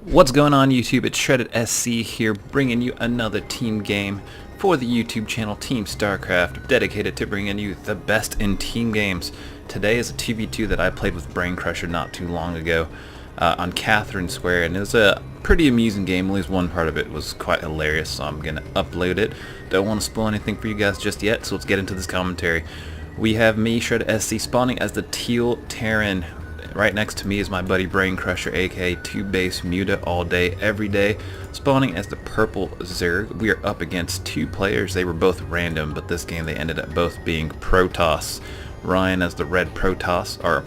What's going on YouTube? It's ShreddedSC here, bringing you another team game for the YouTube channel Team StarCraft, dedicated to bringing you the best in team games. Today is a 2v2 that I played with Braincrusher not too long ago on Catherine Square, and it was a pretty amusing game. At least one part of it was quite hilarious, so I'm going to upload it. Don't want to spoil anything for you guys just yet, so let's get into this commentary. We have me, ShreddedSC, spawning as the Teal Terran. Right next to me is my buddy Braincrusher, aka 2-base Muta all day, every day, spawning as the purple Zerg. We are up against two players. They were both random, but this game they ended up both being protoss. Ryan as the red protoss, or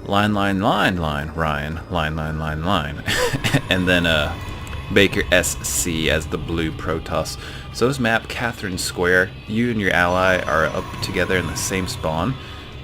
line, Ryan, line. And then BrainCrusher as the blue protoss. So this map, Catherine Square, you and your ally are up together in the same spawn.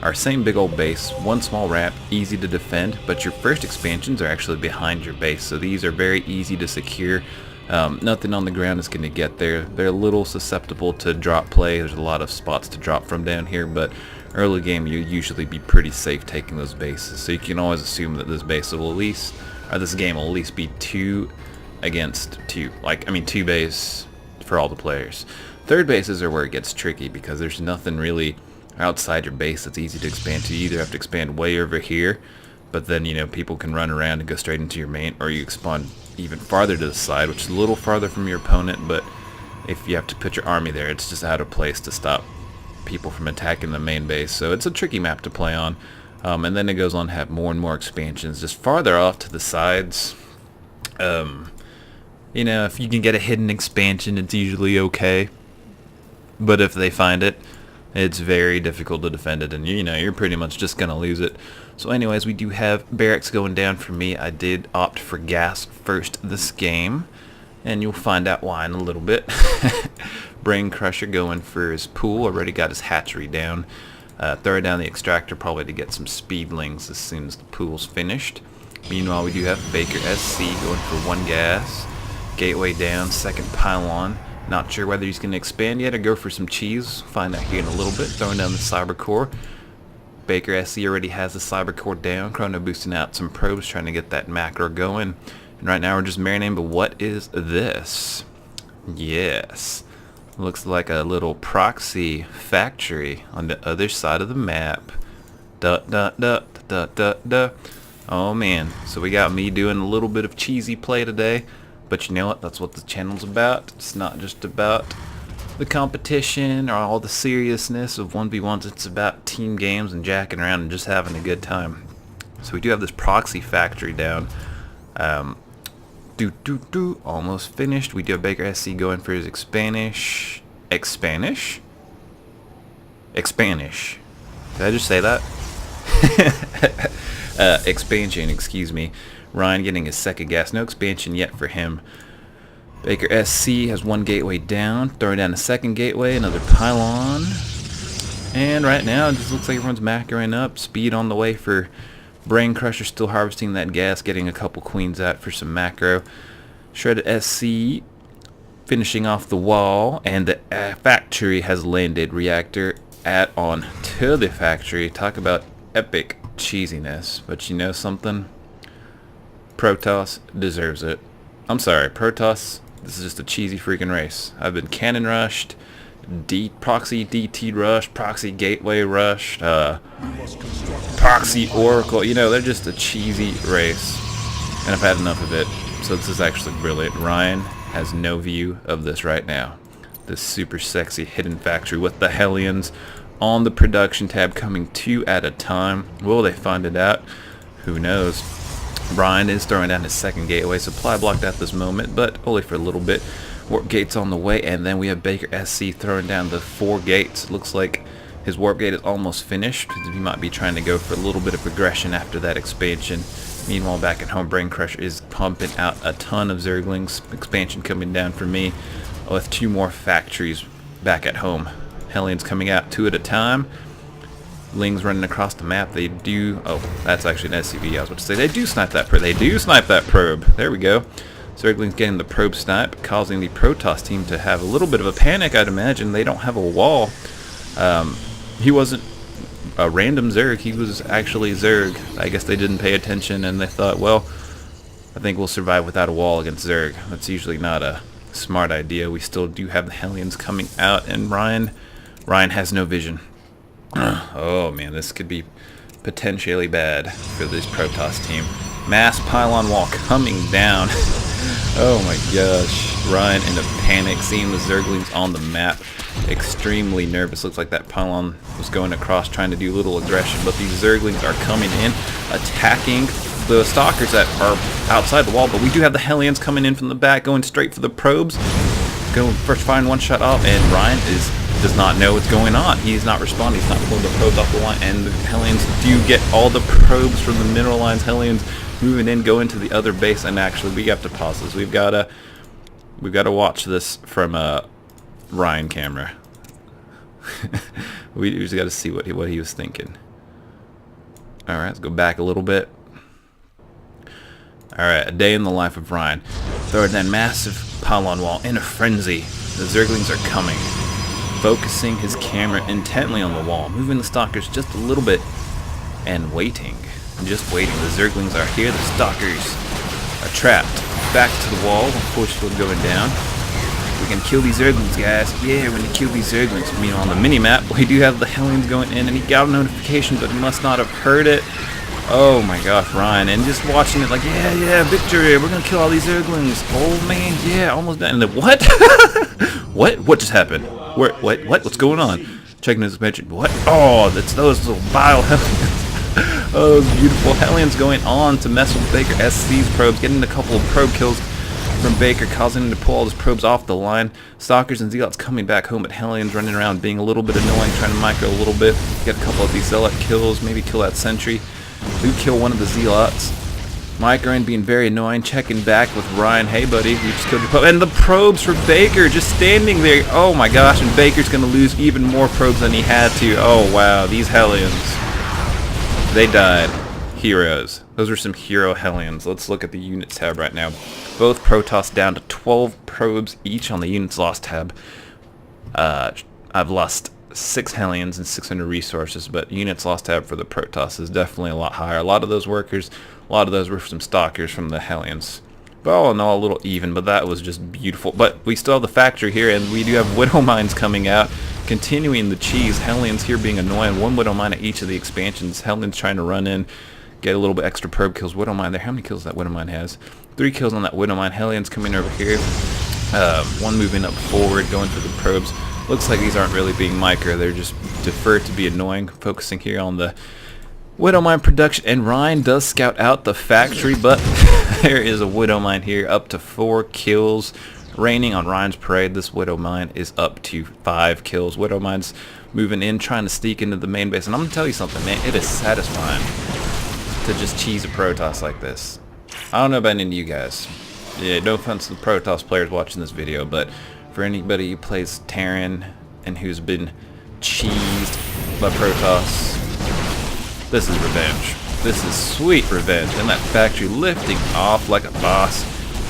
Our same big old base, one small ramp, easy to defend, but your first expansions are actually behind your base, so these are very easy to secure. Nothing on the ground is going to get there. They're a little susceptible to drop play. There's a lot of spots to drop from down here, but early game you usually be pretty safe taking those bases, so you can always assume that this base will at least, or this game will at least be 2 against 2. Two base for all the players. Third bases are where it gets tricky because there's nothing really outside your base that's easy to expand to. You either have to expand way over here, but then people can run around and go straight into your main, or you expand even farther to the side, which is a little farther from your opponent, but if you have to put your army there, it's just out of place to stop people from attacking the main base. So it's a tricky map to play on, and then it goes on to have more and more expansions just farther off to the sides. If you can get a hidden expansion, it's usually okay, but if they find it, it's very difficult to defend it, and you're pretty much just gonna lose it. So anyways, we do have barracks going down for me. I did opt for gas first this game, and you'll find out why in a little bit. Braincrusher going for his pool, already got his hatchery down. Throwing down the extractor probably to get some speedlings as soon as the pool's finished. Meanwhile, we do have BrainCrusher going for 1 gas. Gateway down, second pylon. Not sure whether he's going to expand yet or go for some cheese. Find out here in a little bit. Throwing down the cyber core. BrainCrusher already has the cyber core down. Chrono boosting out some probes, trying to get that macro going. And right now we're just marinating. But what is this? Yes, looks like a little proxy factory on the other side of the map. Oh man, so we got me doing a little bit of cheesy play today. But you know what? That's what the channel's about. It's not just about the competition or all the seriousness of 1v1s. It's about team games and jacking around and just having a good time. So we do have this proxy factory down. Almost finished. We do have BrainCrusher going for his Expanish. Did I just say that? Expansion, excuse me. Ryan getting his second gas. No expansion yet for him. BrainCrusher has 1 gateway down. Throwing down a second gateway. Another pylon. And right now it just looks like everyone's macroing up. Speed on the way for Braincrusher. Still harvesting that gas. Getting a couple queens out for some macro. ShreddedSC finishing off the wall. And the factory has landed. Reactor add-on to the factory. Talk about epic cheesiness. But you know something? Protoss deserves it. I'm sorry, Protoss, this is just a cheesy freaking race. I've been cannon rushed, proxy DT rushed, proxy gateway rushed, proxy oracle, they're just a cheesy race. And I've had enough of it, so this is actually brilliant. Ryan has no view of this right now. This super sexy hidden factory with the Hellions on the production tab, coming 2 at a time. Will they find it out? Who knows? Ryan is throwing down his second gateway. Supply blocked at this moment, but only for a little bit. Warp gates on the way, and then we have BrainCrusher throwing down the 4 gates. Looks like his warp gate is almost finished. He might be trying to go for a little bit of progression after that expansion. Meanwhile, back at home, Braincrusher is pumping out a ton of Zerglings. Expansion coming down for me with 2 more factories back at home. Hellions coming out 2 at a time. Lings running across the map. They do. Oh, that's actually an SCV. I was about to say they do snipe that probe. They do snipe that probe. There we go. Zergling's getting the probe snipe, causing the Protoss team to have a little bit of a panic. I'd imagine they don't have a wall. He wasn't a random Zerg. He was actually Zerg. I guess they didn't pay attention and they thought, well, I think we'll survive without a wall against Zerg. That's usually not a smart idea. We still do have the Hellions coming out, and Ryan has no vision. Oh man, this could be potentially bad for this Protoss team. Mass pylon wall coming down. Oh my gosh. Ryan in a panic, seeing the Zerglings on the map. Extremely nervous. Looks like that pylon was going across trying to do a little aggression, but these Zerglings are coming in, attacking the Stalkers that are outside the wall. But we do have the Hellions coming in from the back, going straight for the probes. Going first, find one shot off, and Ryan does not know what's going on. He's not responding. He's not pulling the probes off the line, and the Hellions do get all the probes from the mineral lines. Hellions moving in, go into the other base, and actually we have to pause this. We've got to watch this from a Ryan camera. we just got to see what he was thinking. All right, let's go back a little bit. All right, a day in the life of Ryan. Throwing that massive pylon wall in a frenzy. The Zerglings are coming. Focusing his camera intently on the wall, moving the Stalkers just a little bit, and waiting. Just waiting. The Zerglings are here. The Stalkers are trapped. Back to the wall. Unfortunately, going down. We can kill these Zerglings, guys. Yeah, we're gonna kill these Zerglings. Meanwhile, on the mini-map, we do have the Hellions going in, and he got a notification, but he must not have heard it. Oh my gosh, Ryan, and just watching it like, yeah, victory, we're gonna kill all these Zerglings. Oh man, yeah, almost done. And then, what? What just happened? What's going on? Checking his mention. What? Oh, that's those little vile Hellions. Oh, those beautiful Hellions going on to mess with BrainCrusher's probes, getting a couple of probe kills from Baker, causing him to pull all his probes off the line. Stalkers and Zealots coming back home, but Hellions running around being a little bit annoying, trying to micro a little bit, get a couple of these Zealot kills, maybe kill that sentry. Do kill one of the Zealots. Microing being very annoying, checking back with Ryan. Hey buddy, you just killed your probe. And the probes for Baker just standing there. Oh my gosh, and Baker's going to lose even more probes than he had to. Oh wow, these Hellions. They died. Heroes. Those are some hero Hellions. Let's look at the units tab right now. Both Protoss down to 12 probes each on the units lost tab. I've lost 6 Hellions and 600 resources, but units lost tab for the Protoss is definitely a lot higher. A lot of those workers, a lot of those were some Stalkers from the Hellions. But all in all, a little even, but that was just beautiful. But we still have the factory here, and we do have Widow Mines coming out, continuing the cheese. Hellions here being annoying. One Widow Mine at each of the expansions. Hellions trying to run in, get a little bit extra probe kills. Widow Mine there. How many kills that Widow Mine has? 3 kills on that Widow Mine. Hellions coming over here. One moving up forward, going for the probes. Looks like these aren't really being micro. They're just deferred to be annoying. Focusing here on the Widow Mine production. And Ryan does scout out the factory, but there is a Widow Mine here. Up to 4 kills. Raining on Ryan's parade. This Widow Mine is up to 5 kills. Widow Mine's moving in, trying to sneak into the main base. And I'm going to tell you something, man. It is satisfying to just cheese a Protoss like this. I don't know about any of you guys. Yeah, no offense to the Protoss players watching this video, but for anybody who plays Terran and who's been cheesed by Protoss, this is revenge. This is sweet revenge. And that factory lifting off like a boss,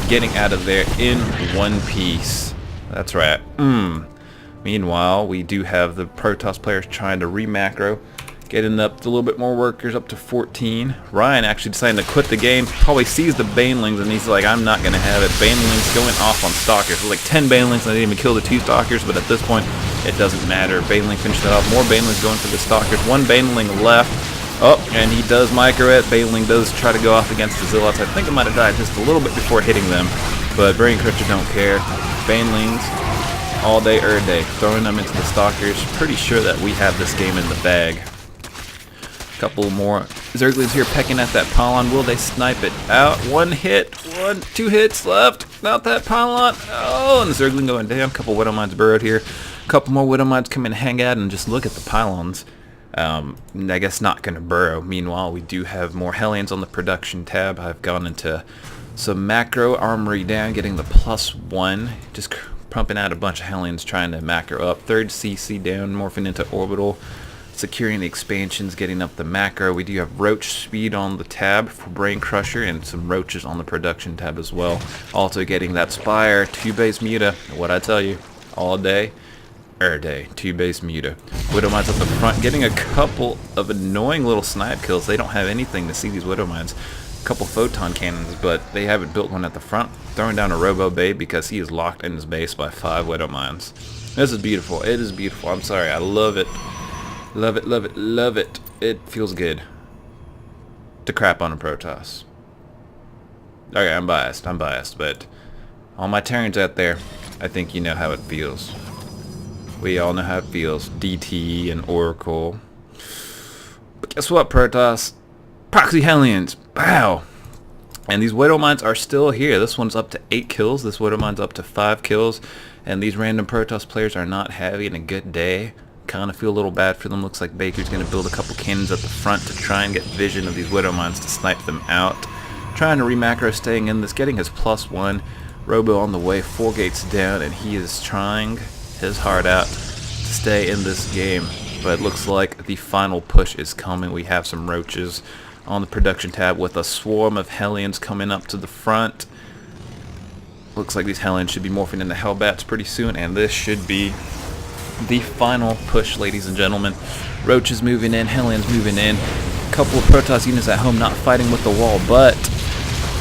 getting out of there in one piece. That's right. Meanwhile, we do have the Protoss players trying to re-macro, getting up to a little bit more workers, up to 14. Ryan actually deciding to quit the game. Probably sees the Banelings and he's like, I'm not going to have it. Banelings going off on Stalkers. There's like 10 Banelings and they didn't even kill the 2 Stalkers, but at this point, it doesn't matter. Baneling finished that off. More Banelings going for the Stalkers. 1 Baneling left. Oh, and he does micro it. Baneling does try to go off against the Zealots. I think it might have died just a little bit before hitting them, but Braincrusher don't care. Banelings all day, day, throwing them into the Stalkers. Pretty sure that we have this game in the bag. Couple more Zerglings here pecking at that pylon. Will they snipe it out? 1 hit, 2 hits left. Not that pylon. Oh, and the Zergling going down. Couple Widow Mines burrowed here. Couple more Widow Mines come in, hang out, and just look at the pylons. I guess not going to burrow. Meanwhile, we do have more Hellions on the production tab. I've gone into some macro armory down, getting the +1. Just pumping out a bunch of Hellions trying to macro up. 3rd CC down, morphing into orbital. Securing the expansions, getting up the macro. We do have roach speed on the tab for Braincrusher and some roaches on the production tab as well. Also getting that Spire, 2 base muta. What I tell you, all day, day, 2 base muta. Widow Mines up the front, getting a couple of annoying little snipe kills. They don't have anything to see these Widow Mines. couple photon cannons, but they haven't built one at the front. Throwing down a Robo Bay because he is locked in his base by 5 Widow Mines. This is beautiful. It is beautiful. I'm sorry. I love it. Love it, love it, love it. It feels good to crap on a Protoss. Okay, I'm biased, but all my Terrans out there, I think you know how it feels. We all know how it feels. DT and Oracle. But guess what, Protoss? Proxy Hellions. Wow. And these Widow Mines are still here. This one's up to 8 kills. This Widow Mine's up to 5 kills. And these random Protoss players are not having a good day. Kind of feel a little bad for them. Looks like Baker's going to build a couple cannons at the front to try and get vision of these Widow Mines to snipe them out. Trying to re-macro, staying in this, getting his +1. Robo on the way, 4 gates down, and he is trying his heart out to stay in this game. But it looks like the final push is coming. We have some roaches on the production tab with a swarm of Hellions coming up to the front. Looks like these Hellions should be morphing into Hellbats pretty soon, and this should be the final push, ladies and gentlemen. Roaches moving in, Hellions moving in. A couple of Protoss units at home not fighting with the wall, but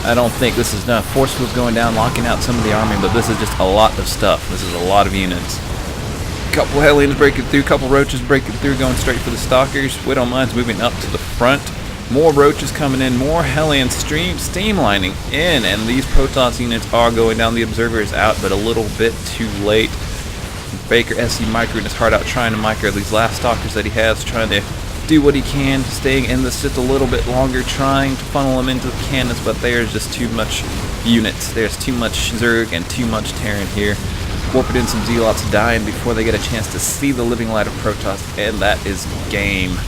I don't think this is enough. Force fields going down, locking out some of the army, but this is just a lot of stuff. This is a lot of units. Couple Hellions breaking through, couple Roaches breaking through, going straight for the Stalkers. Widow Mines moving up to the front. More Roaches coming in, more Hellions streamlining in, and these Protoss units are going down. The Observer is out, but a little bit too late. BrainCrusher microing his heart out, trying to micro these last Stalkers that he has, trying to do what he can, staying in the Sith a little bit longer, trying to funnel them into the cannons, but there's just too much units. There's too much Zerg and too much Terran here. Warping in some Zealots, dying before they get a chance to see the living light of Protoss, and that is game.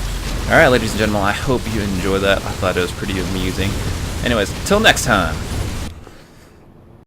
Alright, ladies and gentlemen, I hope you enjoy that. I thought it was pretty amusing. Anyways, till next time.